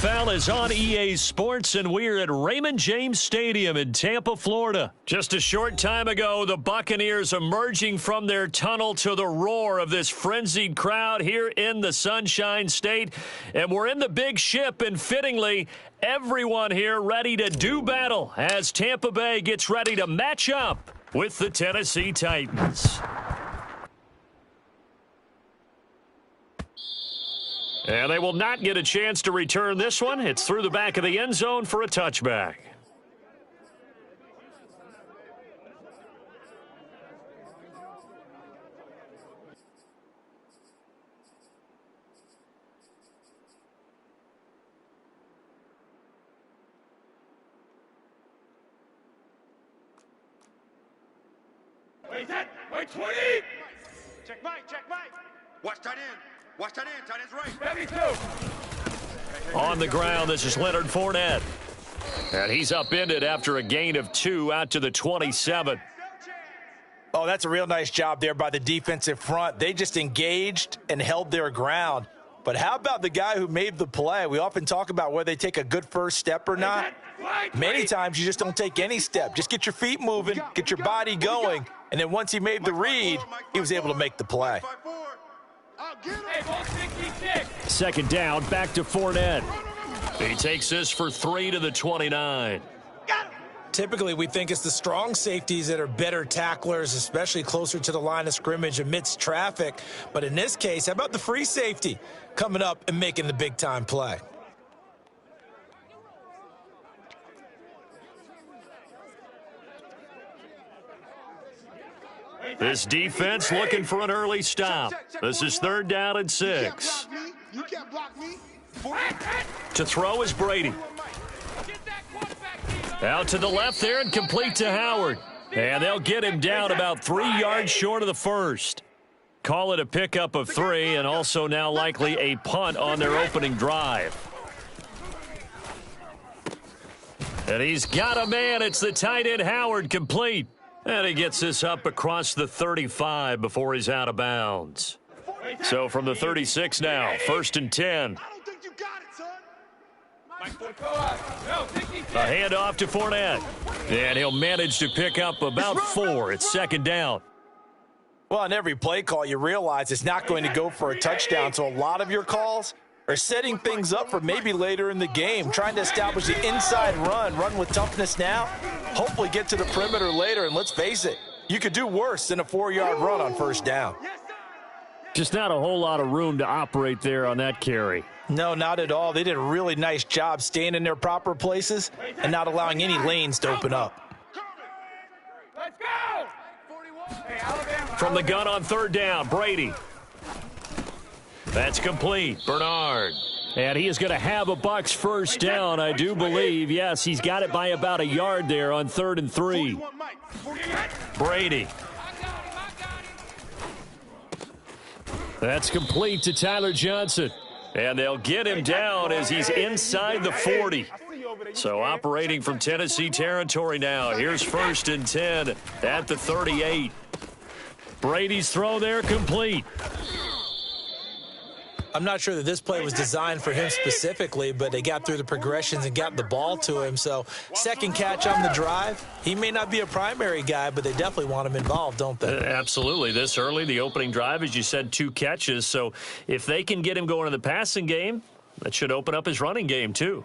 NFL is on EA Sports, and we're at Raymond James Stadium in Tampa, Florida. Just a short time ago, the Buccaneers emerging from their tunnel to the roar of this frenzied crowd here in the Sunshine State. And we're in the big ship, and fittingly, everyone here ready to do battle as Tampa Bay gets ready to match up with the Tennessee Titans. And they will not get a chance to return this one. It's through the back of the end zone for a touchback. Wait, 20! Check Mike. Watch tight end. Tight end's right. On the ground, this is Leonard Fournette. And he's upended after a gain of 2 out to the 27. Oh, that's a real nice job there by the defensive front. They just engaged and held their ground. But how about the guy who made the play? We often talk about whether they take a good first step or not. Many times you just don't take any step. Just get your feet moving, get your body going. And then once he made the read, he was able to make the play. Second down, back to Fournette. He takes this for 3 to the 29. Typically, we think it's the strong safeties that are better tacklers, especially closer to the line of scrimmage amidst traffic. But in this case, how about the free safety coming up and making the big-time play? This defense looking for an early stop. This is 3rd down and 6. You can't block me. To throw is Brady. Out to the left there and complete to Howard. And they'll get him down about 3 yards short of the first. Call it a pickup of 3, and also now likely a punt on their opening drive. And he's got a man. It's the tight end Howard, complete. And he gets this up across the 35 before he's out of bounds. So from the 36 now, 1st and 10. A handoff to Fournette. And he'll manage to pick up about 4. It's 2nd down. Well, on every play call, you realize it's not going to go for a touchdown. So a lot of your calls are setting things up for maybe later in the game, trying to establish the inside run with toughness now, hopefully get to the perimeter later. And let's face it, you could do worse than a 4-yard run on 1st down. Just not a whole lot of room to operate there on that carry. No, not at all. They did a really nice job staying in their proper places and not allowing any lanes to open up. Let's go! From the gun on 3rd down, Brady. That's complete. Bernard. And he is going to have a Bucs first down, I do believe. Yes, he's got it by about a yard there on 3rd and 3. Brady. That's complete to Tyler Johnson. And they'll get him down as he's inside the 40. So operating from Tennessee territory now. Here's 1st and 10 at the 38. Brady's throw there complete. I'm not sure that this play was designed for him specifically, but they got through the progressions and got the ball to him. So 2nd catch on the drive. He may not be a primary guy, but they definitely want him involved, don't they? Absolutely. This early, the opening drive, as you said, 2 catches. So if they can get him going in the passing game, that should open up his running game too.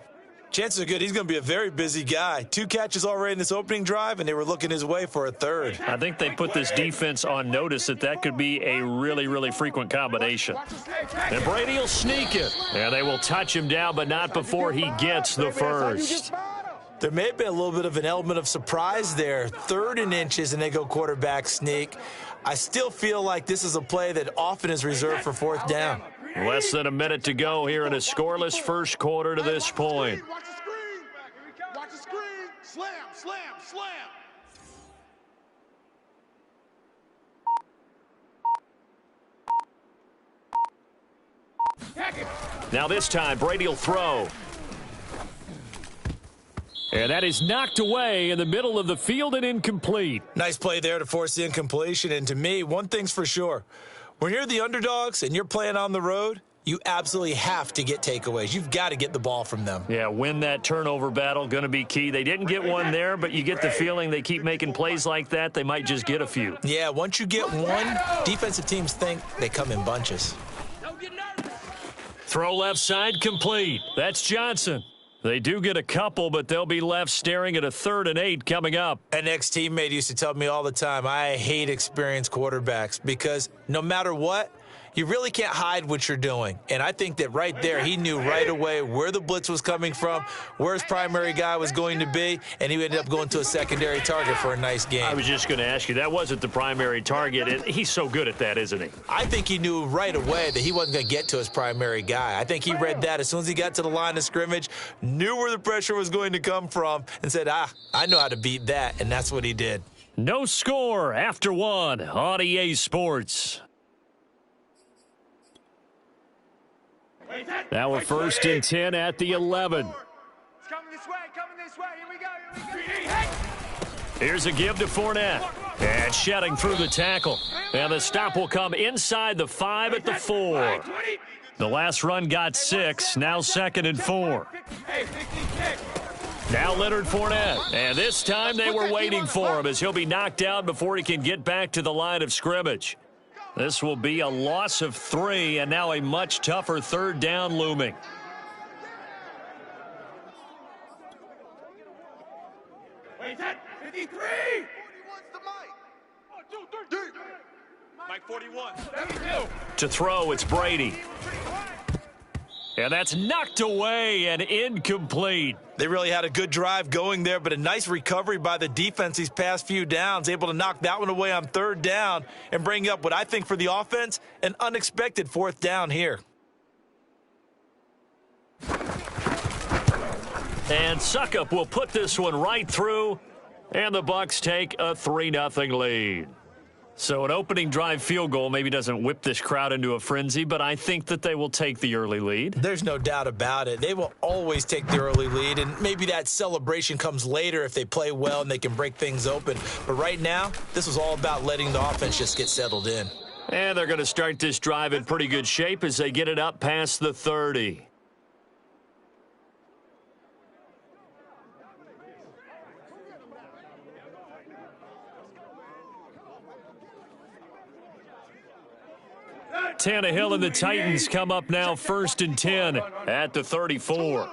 Chances are good he's going to be a very busy guy. 2 catches already in this opening drive, and they were looking his way for a 3rd. I think they put this defense on notice that could be a really, really frequent combination. And Brady will sneak it. And they will touch him down, but not before he gets the first. There may have been a little bit of an element of surprise there. 3rd and inches, and they go quarterback sneak. I still feel like this is a play that often is reserved for 4th down. Less than a minute to go here in a scoreless first quarter to this point. Watch the screen. Slam. Now this time, Brady will throw. And that is knocked away in the middle of the field and incomplete. Nice play there to force the incompletion. And to me, one thing's for sure. When you're the underdogs and you're playing on the road, you absolutely have to get takeaways. You've got to get the ball from them. Yeah, win that turnover battle, going to be key. They didn't get one there, but you get the feeling they keep making plays like that, they might just get a few. Yeah, once you get one, defensive teams think they come in bunches. Throw left side complete. That's Johnson. They do get a couple, but they'll be left staring at a 3rd and 8 coming up. An ex-teammate used to tell me all the time, I hate experienced quarterbacks because no matter what, you really can't hide what you're doing. And I think that right there, he knew right away where the blitz was coming from, where his primary guy was going to be, and he ended up going to a secondary target for a nice game. I was just going to ask you, that wasn't the primary target. He's so good at that, isn't he? I think he knew right away that he wasn't going to get to his primary guy. I think he read that as soon as he got to the line of scrimmage, knew where the pressure was going to come from, and said, I know how to beat that, and that's what he did. No score after 1 on EA Sports. Now a 1st and 10 at the 11. It's coming this way, Here we go. Here's a give to Fournette. And shedding through the tackle. And the stop will come inside the 5 at the 4. The last run got 6, now 2nd and 4. Now Leonard Fournette. And this time they were waiting for him as he'll be knocked down before he can get back to the line of scrimmage. This will be a loss of 3, and now a much tougher 3rd down looming. Wait, that 53. 41's the Mike. Mike 41. 72. To throw, it's Brady. And that's knocked away and incomplete. They really had a good drive going there, but a nice recovery by the defense these past few downs, able to knock that one away on 3rd down and bring up what I think for the offense, an unexpected 4th down here. And Suckup will put this one right through, and the Bucs take a 3-0 lead. So an opening drive field goal maybe doesn't whip this crowd into a frenzy, but I think that they will take the early lead. There's no doubt about it. They will always take the early lead, and maybe that celebration comes later if they play well and they can break things open. But right now, this was all about letting the offense just get settled in. And they're going to start this drive in pretty good shape as they get it up past the 30. Tannehill and the Titans come up now 1st and 10 at the 34.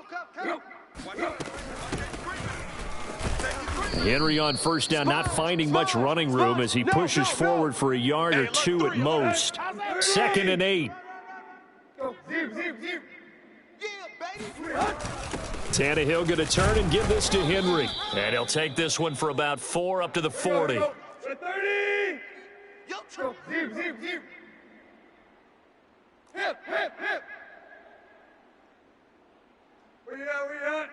Henry on 1st down, not finding much running room as he pushes forward for a yard or 2 at most. 2nd and 8. Tannehill going to turn and give this to Henry. And he'll take this one for about 4 up to the 40. 30. Hip. Where you at?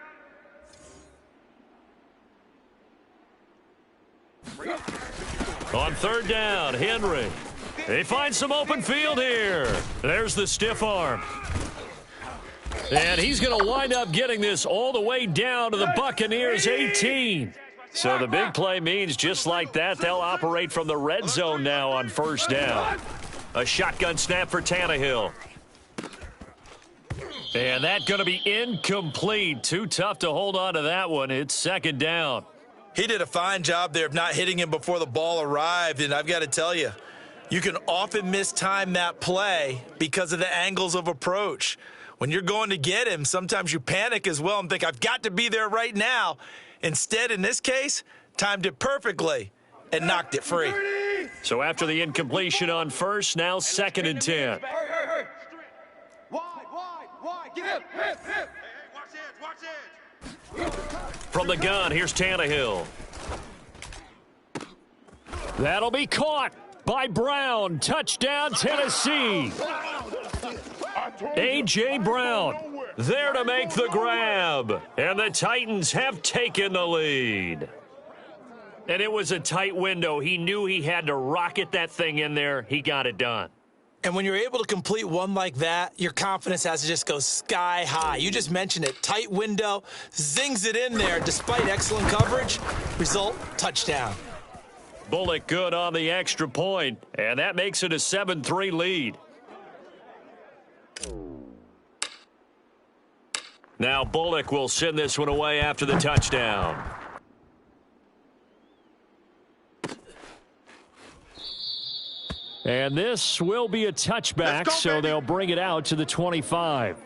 On 3rd down, Henry. They find some open field here. There's the stiff arm. And he's going to wind up getting this all the way down to the Buccaneers' 18. So the big play means just like that, they'll operate from the red zone now on 1st down. A shotgun snap for Tannehill. And that's going to be incomplete. Too tough to hold on to that one. It's 2nd down. He did a fine job there of not hitting him before the ball arrived, and I've got to tell you, you can often mistime that play because of the angles of approach. When you're going to get him, sometimes you panic as well and think, I've got to be there right now. Instead, in this case, timed it perfectly and knocked it free. So after the incompletion on 1st, now 2nd and 10. Wide. Get hip. Hey, watch edge. From the gun, here's Tannehill. That'll be caught by Brown. Touchdown, Tennessee. A.J. Brown there to make the grab. And the Titans have taken the lead. And it was a tight window. He knew he had to rocket that thing in there. He got it done. And when you're able to complete one like that, your confidence has to just go sky high. You just mentioned it. Tight window, zings it in there despite excellent coverage. Result, touchdown. Bullock good on the extra point, and that makes it a 7-3 lead. Now Bullock will send this one away after the touchdown. And this will be a touchback, so they'll bring it out to the 25.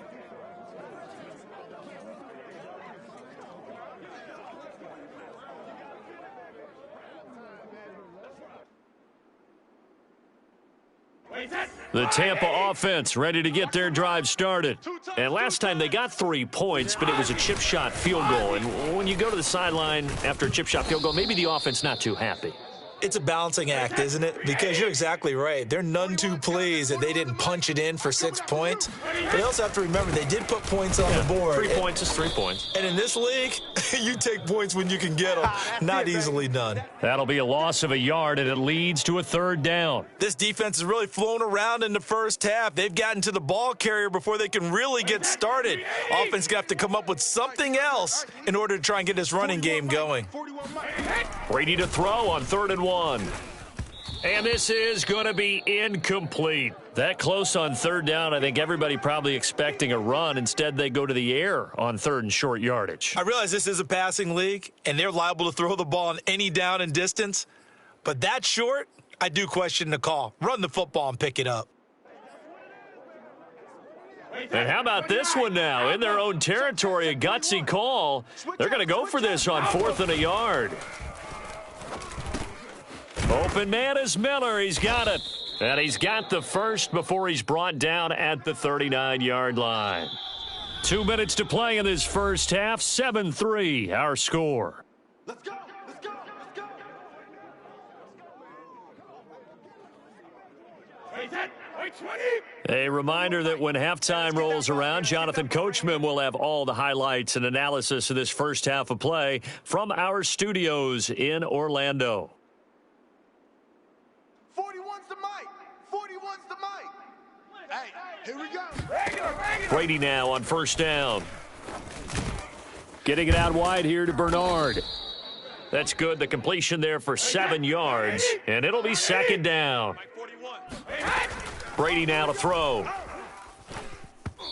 The Tampa offense ready to get their drive started. And last time they got 3 points, but it was a chip shot field goal. And when you go to the sideline after a chip shot field goal, maybe the offense not too happy. It's a balancing act, isn't it? Because you're exactly right. They're none too pleased that they didn't punch it in for 6 points. But they also have to remember they did put points on the board. 3 points is 3 points. And in this league, you take points when you can get them. Not easily done. That'll be a loss of a yard, and it leads to a 3rd down. This defense has really flown around in the first half. They've gotten to the ball carrier before they can really get started. Offense got to come up with something else in order to try and get this running game going. Brady to throw on 3rd and 1. And this is going to be incomplete. That close on 3rd down, I think everybody probably expecting a run. Instead, they go to the air on 3rd and short yardage. I realize this is a passing league, and they're liable to throw the ball on any down and distance. But that short, I do question the call. Run the football and pick it up. And how about this one now? In their own territory, a gutsy call. They're going to go for this on 4th and a yard. Open man is Miller. He's got it. And he's got the first before he's brought down at the 39-yard line. 2 minutes to play in this first half. 7-3, our score. Let's go. Let's go. Let's go. A reminder that when halftime rolls around, Jonathan Coachman will have all the highlights and analysis of this first half of play from our studios in Orlando. 41's the mic. 41's the mic. Hey, here we go. Brady now on 1st down. Getting it out wide here to Bernard. That's good. The completion there for 7 yards, and it'll be 2nd down. Brady now to throw.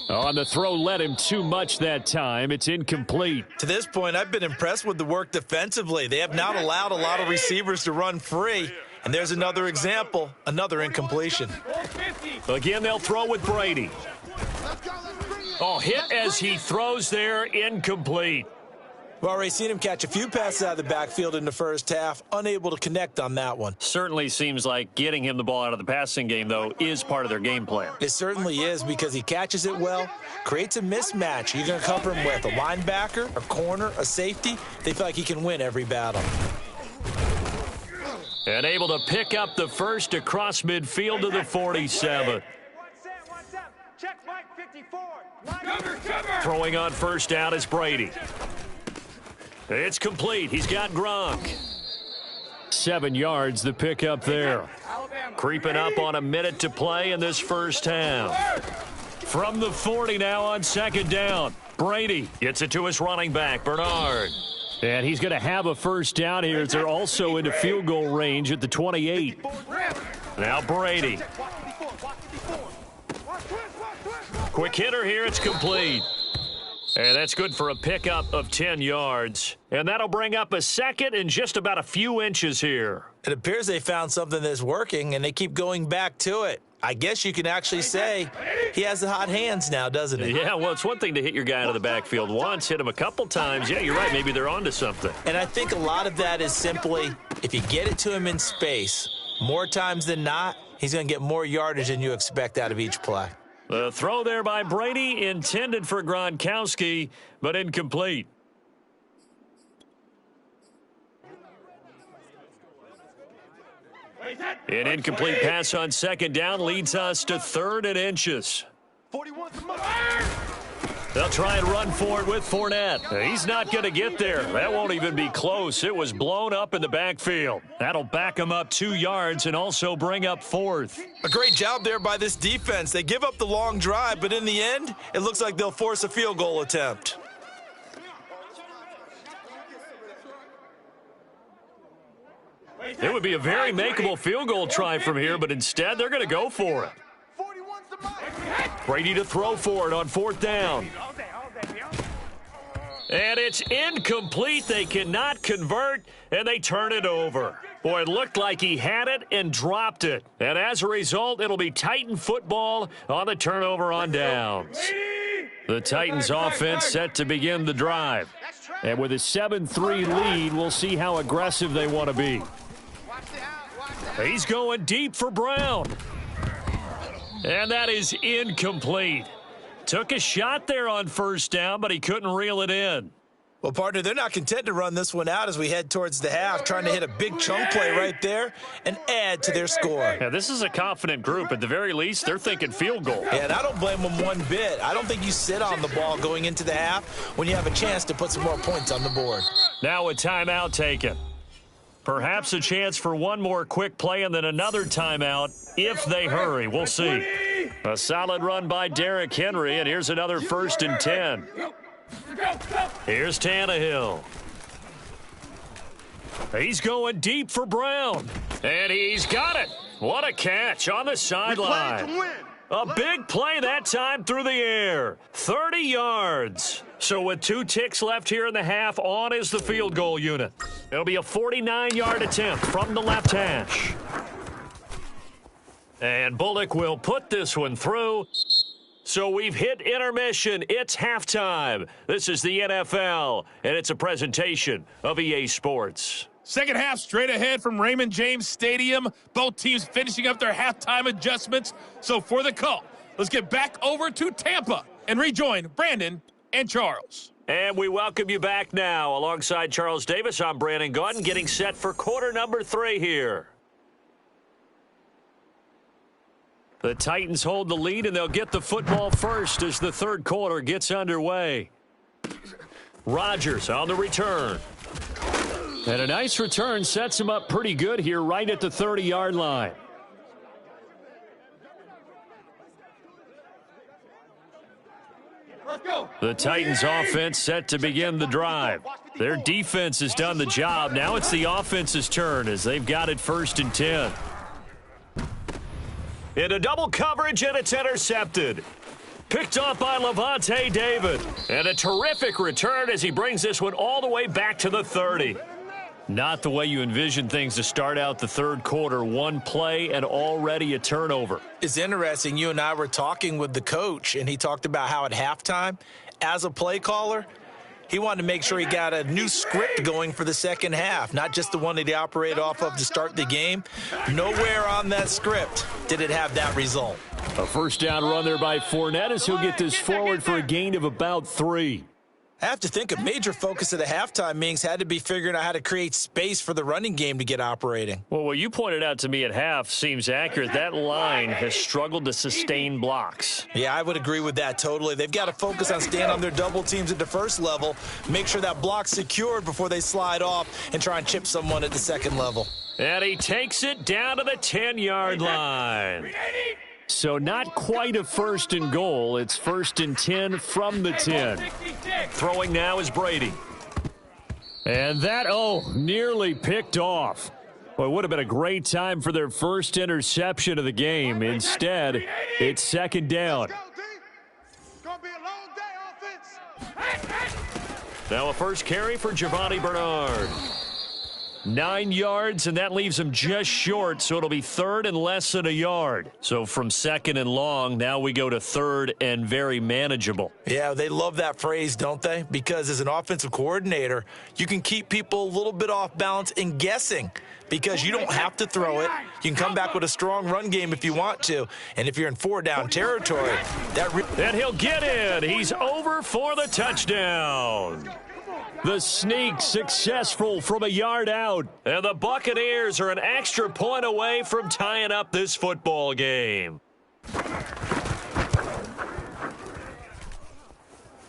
On the throw, led him too much that time. It's incomplete. To this point, I've been impressed with the work defensively. They have not allowed a lot of receivers to run free. And there's another example, another incompletion. Again, they'll throw with Brady. Oh, hit as he throws there, incomplete. We've already seen him catch a few passes out of the backfield in the first half, unable to connect on that one. Certainly seems like getting him the ball out of the passing game, though, is part of their game plan. It certainly is because he catches it well, creates a mismatch. You're going to cover him with a linebacker, a corner, a safety. They feel like he can win every battle. And able to pick up the first across midfield to the 47. Check Mike 54. Throwing on 1st down is Brady. It's complete. He's got Gronk. 7 yards, the pickup there. Creeping up on a minute to play in this first half. From the 40 now on 2nd down. Brady gets it to his running back, Bernard. And he's going to have a 1st down here as they're also into field goal range at the 28. Now Brady. Quick hitter here. It's complete. And that's good for a pickup of 10 yards. And that'll bring up a 2nd and just about a few inches here. It appears they found something that's working, and they keep going back to it. I guess you can actually say he has the hot hands now, doesn't he? Yeah, well, it's one thing to hit your guy out of the backfield once, hit him a couple times. Yeah, you're right. Maybe they're onto something. And I think a lot of that is simply if you get it to him in space, more times than not, he's going to get more yardage than you expect out of each play. The throw there by Brady, intended for Gronkowski, but incomplete. An incomplete pass on 2nd down leads us to 3rd and inches. 41's the mic. They'll try and run for it with Fournette. He's not going to get there. That won't even be close. It was blown up in the backfield. That'll back him up 2 yards and also bring up 4th. A great job there by this defense. They give up the long drive, but in the end, it looks like they'll force a field goal attempt. It would be a very makeable field goal try from here, but instead they're going to go for it. 41's the mic. Brady to throw for it on 4th down. And it's incomplete. They cannot convert, and they turn it over. Boy, it looked like he had it and dropped it. And as a result, it'll be Titan football on the turnover on downs. The Titans offense set to begin the drive. And with a 7-3 lead, we'll see how aggressive they want to be. He's going deep for Brown. And that is incomplete. Took a shot there on first down, but he couldn't reel it in. Well, partner, they're not content to run this one out as we head towards the half, trying to hit a big chunk play right there and add to their score. Yeah, this is a confident group. At the very least, they're thinking field goal. Yeah, and I don't blame them one bit. I don't think you sit on the ball going into the half when you have a chance to put some more points on the board. Now a timeout taken. Perhaps a chance for one more quick play and then another timeout if they hurry. We'll see. A solid run by Derrick Henry, and here's another 1st and 10. Here's Tannehill. He's going deep for Brown. And he's got it. What a catch on the sideline. A big play that time through the air. 30 yards. So with 2 ticks left here in the half, on is the field goal unit. It'll be a 49-yard attempt from the left hash. And Bullock will put this one through. So we've hit intermission. It's halftime. This is the NFL, and it's a presentation of EA Sports. Second half straight ahead from Raymond James Stadium. Both teams finishing up their halftime adjustments. So for the call, let's get back over to Tampa and rejoin Brandon and Charles. And we welcome you back now. Alongside Charles Davis, I'm Brandon Gaudin, getting set for quarter number 3 here. The Titans hold the lead, and they'll get the football first as the third quarter gets underway. Rodgers on the return. And a nice return sets him up pretty good here right at the 30-yard line. The Titans offense set to begin the drive. Their defense has done the job. Now it's the offense's turn as they've got it 1st and 10. Into double coverage, and it's intercepted. Picked off by Levante David. And a terrific return as he brings this one all the way back to the 30. Not the way you envision things to start out the third quarter. One play and already a turnover. It's interesting. You and I were talking with the coach, and he talked about how at halftime, as a play caller, he wanted to make sure he got a new script going for the second half, not just the one that he operated off of to start the game. Nowhere on that script did it have that result. A first down run there by Fournette as he'll get this forward for a gain of about 3. I have to think a major focus of the halftime meetings had to be figuring out how to create space for the running game to get operating. Well, what you pointed out to me at half seems accurate. That line has struggled to sustain blocks. Yeah, I would agree with that totally. They've got to focus on staying on their double teams at the first level, make sure that block's secured before they slide off and try and chip someone at the second level. And he takes it down to the 10-yard line. So not quite a 1st and goal. It's 1st and 10 from the 10. Throwing now is Brady. And that, nearly picked off. Well, it would have been a great time for their first interception of the game. Instead, it's 2nd down. Now a first carry for Giovanni Bernard. 9 yards, and that leaves him just short, so it'll be 3rd and less than a yard. So from 2nd and long, now we go to 3rd and very manageable. Yeah, they love that phrase, don't they? Because as an offensive coordinator, you can keep people a little bit off balance and guessing because you don't have to throw it. You can come back with a strong run game if you want to. And if you're in 4-down territory, and he'll get in. He's over for the touchdown. The sneak successful from a yard out. And the Buccaneers are an extra point away from tying up this football game.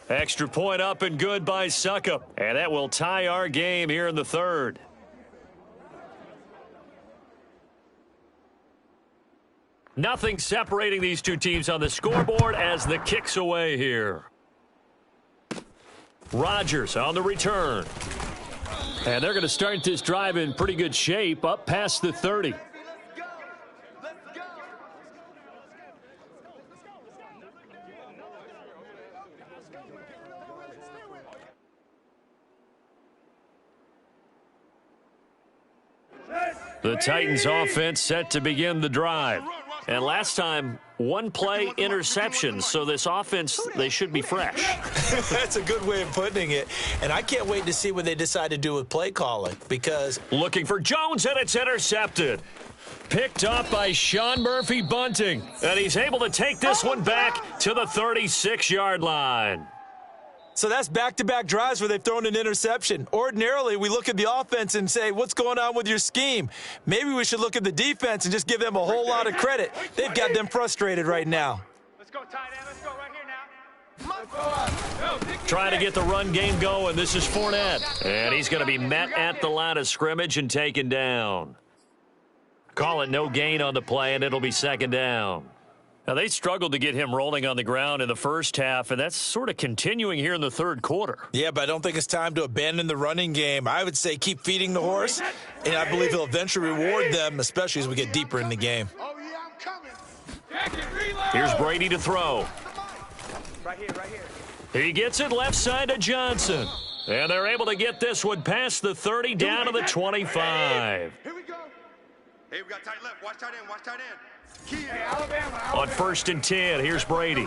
Extra point up and good by Succop. And that will tie our game here in the 3rd. Nothing separating these two teams on the scoreboard as the kick's away here. Rodgers on the return. And they're going to start this drive in pretty good shape up past the 30. The Titans offense set to begin the drive. And last time, one play interception, so this offense, they should be fresh. That's a good way of putting it. And I can't wait to see what they decide to do with play calling because... Looking for Jones, and it's intercepted. Picked up by Sean Murphy Bunting. And he's able to take this one back to the 36-yard line. So that's back-to-back drives where they've thrown an interception. Ordinarily, we look at the offense and say, what's going on with your scheme? Maybe we should look at the defense and just give them a whole lot of credit. They've got them frustrated right now. Let's go, tight end. Let's go right here now. Trying to get the run game going. This is Fournette. And he's going to be met at the line of scrimmage and taken down. Call it no gain on the play, and it'll be second down. Now, they struggled to get him rolling on the ground in the first half, and that's sort of continuing here in the third quarter. Yeah, but I don't think it's time to abandon the running game. I would say keep feeding the horse, and I believe he'll eventually reward them, especially as we get deeper in the game. Oh, yeah, I'm coming. Here's Brady to throw. Right here. He gets it left side to Johnson. And they're able to get this one past the 30 down to the 25. Here we go. Hey, we got tight left. Watch tight end. Watch tight end. On 1st and 10, here's Brady.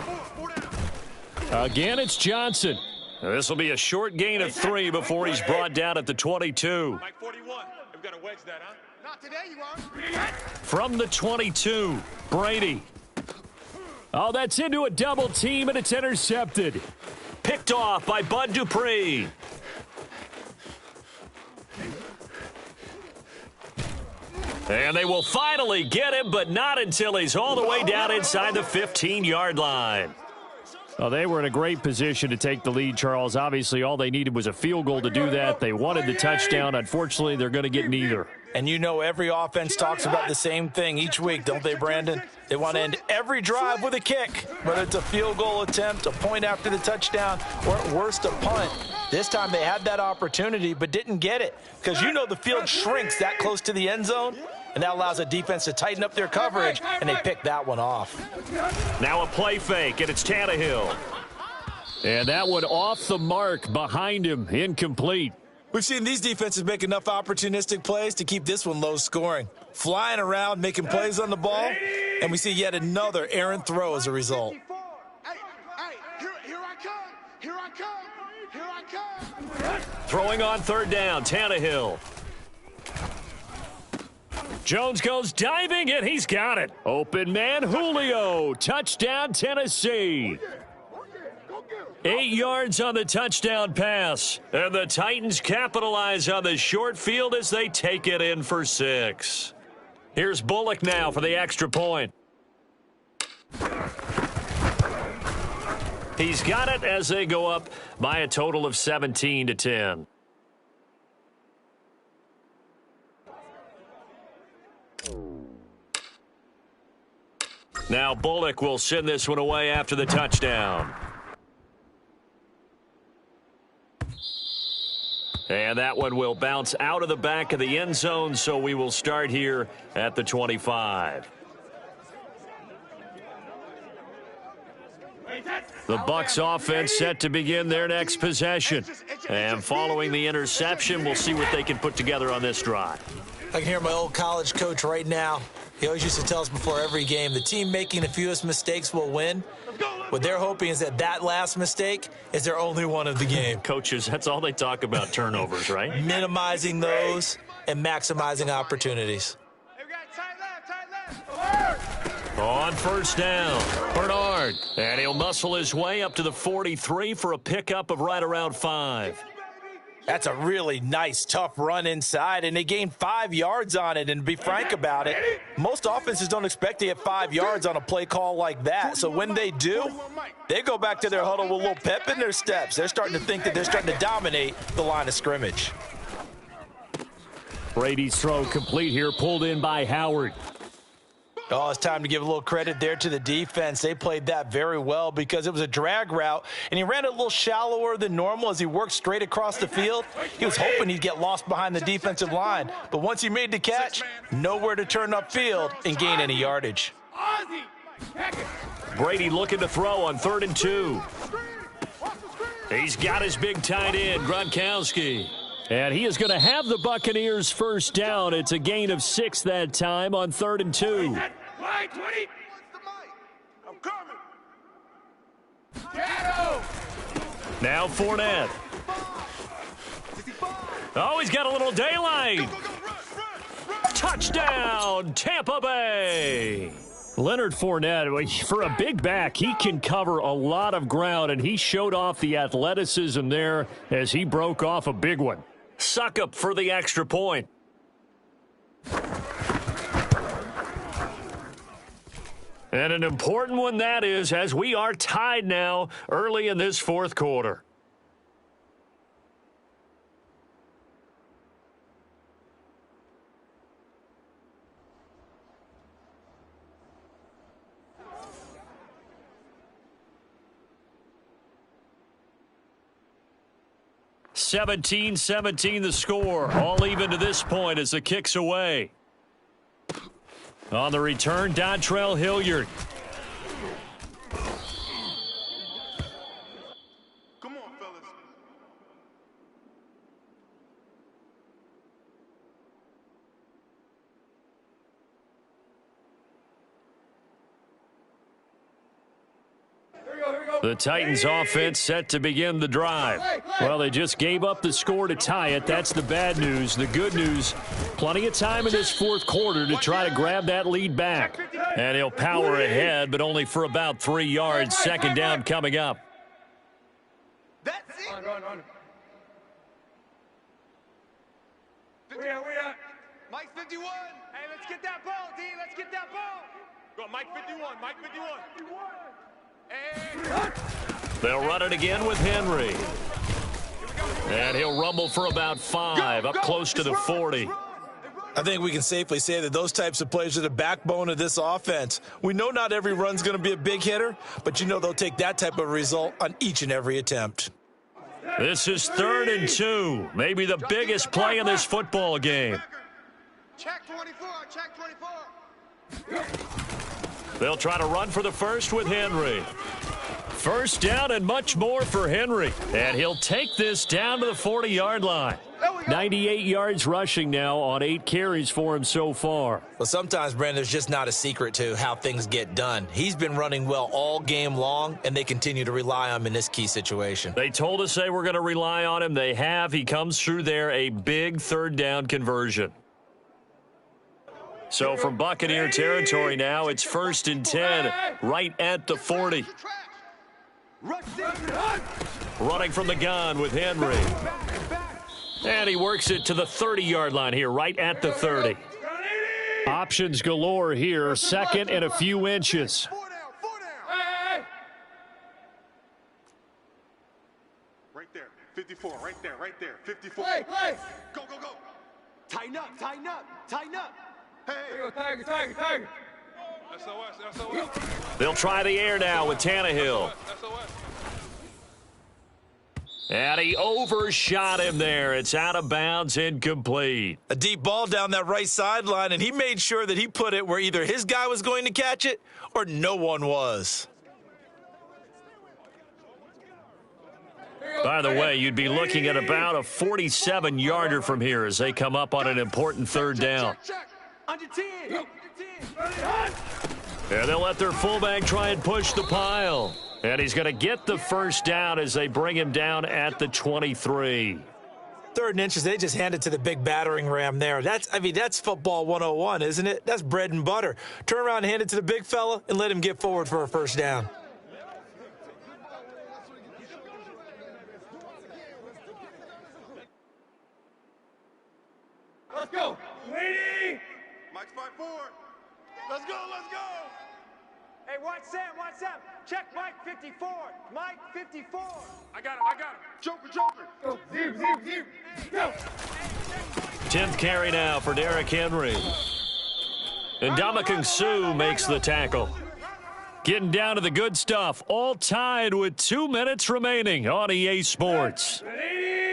Again, it's Johnson. This will be a short gain of 3 before he's brought down at the 22. Mike 41. We've got to wedge that, huh? Not today, you are. From the 22, Brady. Oh, that's into a double team, and it's intercepted. Picked off by Bud Dupree. And they will finally get him, but not until he's all the way down inside the 15-yard line. Well, they were in a great position to take the lead, Charles. Obviously, all they needed was a field goal to do that. They wanted the touchdown. Unfortunately, they're going to get neither. And you know every offense talks about the same thing each week, don't they, Brandon? They want to end every drive with a kick, whether it's a field goal attempt, a point after the touchdown, or at worst, a punt. This time they had that opportunity but didn't get it because you know the field shrinks that close to the end zone, and that allows a defense to tighten up their coverage, and they picked that one off. Now a play fake, and it's Tannehill. And that one off the mark behind him, incomplete. We've seen these defenses make enough opportunistic plays to keep this one low scoring. Flying around, making plays on the ball, and we see yet another errant throw as a result. Hey, here I come. Here I come. Here I come. Throwing on 3rd down, Tannehill. Jones goes diving, and he's got it. Open man, Julio. Touchdown, Tennessee. 8 yards on the touchdown pass. And the Titans capitalize on the short field as they take it in for 6. Here's Bullock now for the extra point. He's got it as they go up by a total of 17-10. Now Bullock will send this one away after the touchdown. And that one will bounce out of the back of the end zone, so we will start here at the 25. The Bucs offense set to begin their next possession. And following the interception, we'll see what they can put together on this drive. I can hear my old college coach right now. He always used to tell us before every game, the team making the fewest mistakes will win. What they're hoping is that last mistake is their only one of the game. Coaches, that's all they talk about, turnovers, right? Minimizing those and maximizing opportunities. Hey, we got tight left. On 1st down, Bernard. And he'll muscle his way up to the 43 for a pickup of right around 5. That's a really nice, tough run inside, and they gained 5 yards on it. And to be frank about it, most offenses don't expect to get 5 yards on a play call like that. So when they do, they go back to their huddle with a little pep in their steps. They're starting to think that they're starting to dominate the line of scrimmage. Brady's throw complete here, pulled in by Howard. Oh, it's time to give a little credit there to the defense. They played that very well because it was a drag route, and he ran it a little shallower than normal as he worked straight across the field. He was hoping he'd get lost behind the defensive line, but once he made the catch, nowhere to turn upfield and gain any yardage. Brady looking to throw on 3rd and 2. He's got his big tight end, Gronkowski. And he is going to have the Buccaneers first down. It's a gain of 6 that time on 3rd and 2. I'm coming. Now Fournette. Oh, he's got a little daylight. Touchdown, Tampa Bay. Leonard Fournette, for a big back, he can cover a lot of ground, and he showed off the athleticism there as he broke off a big one. Suck up for the extra point. And an important one that is, as we are tied now early in this 4th quarter. (17-17) the score. All even to this point as the kick's away. On the return, Dontrell Hilliard. Come on, fellas. The Titans offense set to begin the drive. Well, they just gave up the score to tie it. That's the bad news. The good news, plenty of time in this 4th quarter to try to grab that lead back. And he'll power ahead, but only for about 3 yards. 2nd down coming up. That's it. We are. Mike 51. Hey, let's get that ball, D. Let's get that ball. Go, Mike 51. Mike 51. They'll run it again with Henry. And he'll rumble for about 5, up close to the 40. I think we can safely say that those types of plays are the backbone of this offense. We know not every run's going to be a big hitter, but you know they'll take that type of result on each and every attempt. This is 3rd and 2, maybe the biggest play in this football game. Check 24. Check 24. They'll try to run for the first with Henry. First down and much more for Henry. And he'll take this down to the 40-yard line. 98 yards rushing now on 8 carries for him so far. Well, sometimes, Brandon, there's just not a secret to how things get done. He's been running well all game long, and they continue to rely on him in this key situation. They told us they were going to rely on him. They have. He comes through there, a big 3rd down conversion. So from Buccaneer territory now, it's 1st and 10, right at the 40. Running from the gun with Henry. And he works it to the 30-yard line here, right at the 30. Options galore here, 2nd and a few inches. 4 down. Right there. 54. Right there. 54. Play. Go. Tighten up. Hey. Tiger. SOS. They'll try the air now with Tannehill. SOS. And he overshot him there. It's out of bounds, incomplete. A deep ball down that right sideline, and he made sure that he put it where either his guy was going to catch it or no one was. By the way, you'd be looking at about a 47-yarder from here as they come up on an important 3rd down. Check. Under 10. And they'll let their fullback try and push the pile. And he's going to get the first down as they bring him down at the 23. 3rd and inches, they just hand it to the big battering ram there. That's football 101, isn't it? That's bread and butter. Turn around and hand it to the big fella and let him get forward for a first down. Let's go. Lady. Mike's 5-4. Let's go. Hey, watch Sam. Check Mike 54. Mike 54. I got him. Joker. Go. Zip. Go. 10th carry now for Derrick Henry. And Ndamukong Suh makes the tackle. Getting down to the good stuff. All tied with 2 minutes remaining on EA Sports.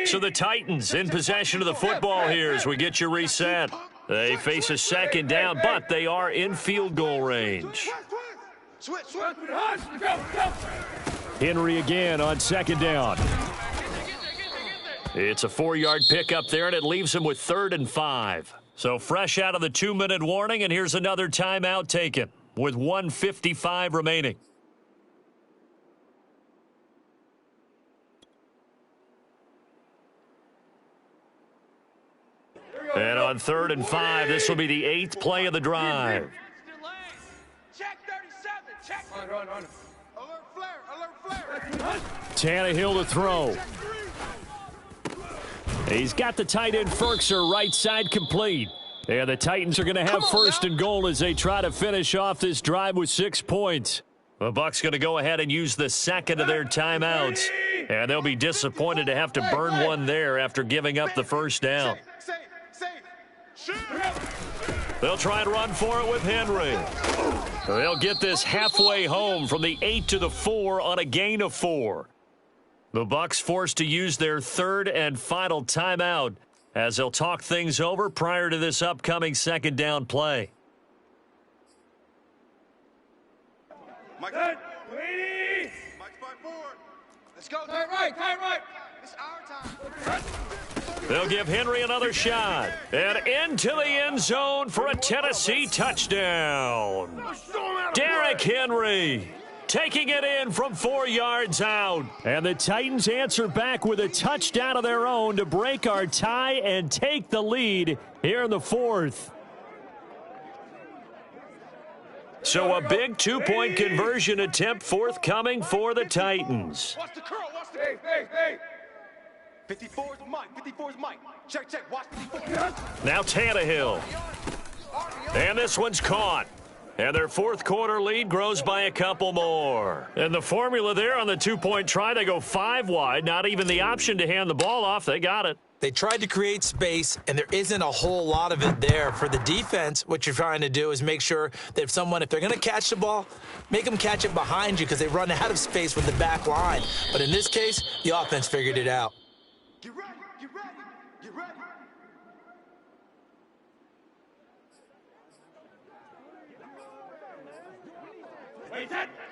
So the Titans in possession of the football here as we get you reset. They face a 2nd down, but they are in field goal range. Switch. Henry again on 2nd down. It's a 4-yard pickup there, and it leaves him with 3rd and 5. So fresh out of the 2-minute warning, and here's another timeout taken with 1:55 remaining. And on 3rd and 5, this will be the 8th play of the drive. Check 37. Check. Run. Alert flare. Alert flare. Tannehill to throw. He's got the tight end Ferkser right side complete. And the Titans are going to have 1st and goal as they try to finish off this drive with 6 points. The Bucs going to go ahead and use the second of their timeouts. And they'll be disappointed to have to burn one there after giving up the first down. They'll try and run for it with Henry. They'll get this halfway home from the 8 to the 4 on a gain of 4. The Bucs forced to use their 3rd and final timeout as they'll talk things over prior to this upcoming 2nd down play. Mike, Mike's 5-4. Let's go. Tight right. It's our time. They'll give Henry another shot. And into the end zone for a Tennessee touchdown. Derrick Henry taking it in from 4 yards out. And the Titans answer back with a touchdown of their own to break our tie and take the lead here in the 4th. So a big 2-point conversion attempt forthcoming for the Titans. Watch the curl. Watch the... Hey. 54 is Mike. 54 is Mike. Check. Watch 54. Now Tannehill. And this one's caught. And their 4th quarter lead grows by a couple more. And the formula there on the 2-point try, they go 5 wide. Not even the option to hand the ball off. They got it. They tried to create space, and there isn't a whole lot of it there. For the defense, what you're trying to do is make sure that if they're going to catch the ball, make them catch it behind you because they run out of space with the back line. But in this case, the offense figured it out. Get ready.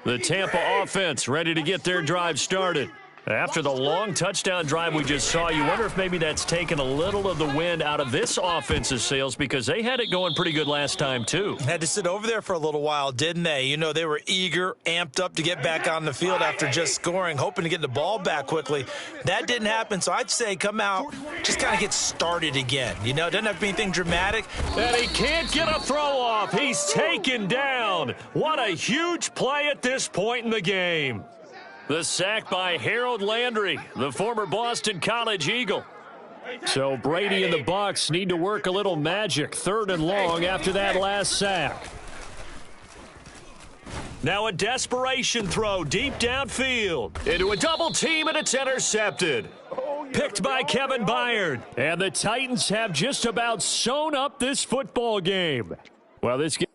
The Tampa offense ready to get their drive started. After the long touchdown drive we just saw, you wonder if maybe that's taken a little of the wind out of this offense's sails because they had it going pretty good last time, too. Had to sit over there for a little while, didn't they? You know, they were eager, amped up to get back on the field after just scoring, hoping to get the ball back quickly. That didn't happen, so I'd say come out, just kind of get started again. You know, it doesn't have to be anything dramatic. And he can't get a throw off. He's taken down. What a huge play at this point in the game. The sack by Harold Landry, the former Boston College Eagle. So Brady and the Bucs need to work a little magic, 3rd and long after that last sack. Now a desperation throw deep downfield into a double team, and it's intercepted. Picked by Kevin Byard. And the Titans have just about sewn up this football game. Well, this game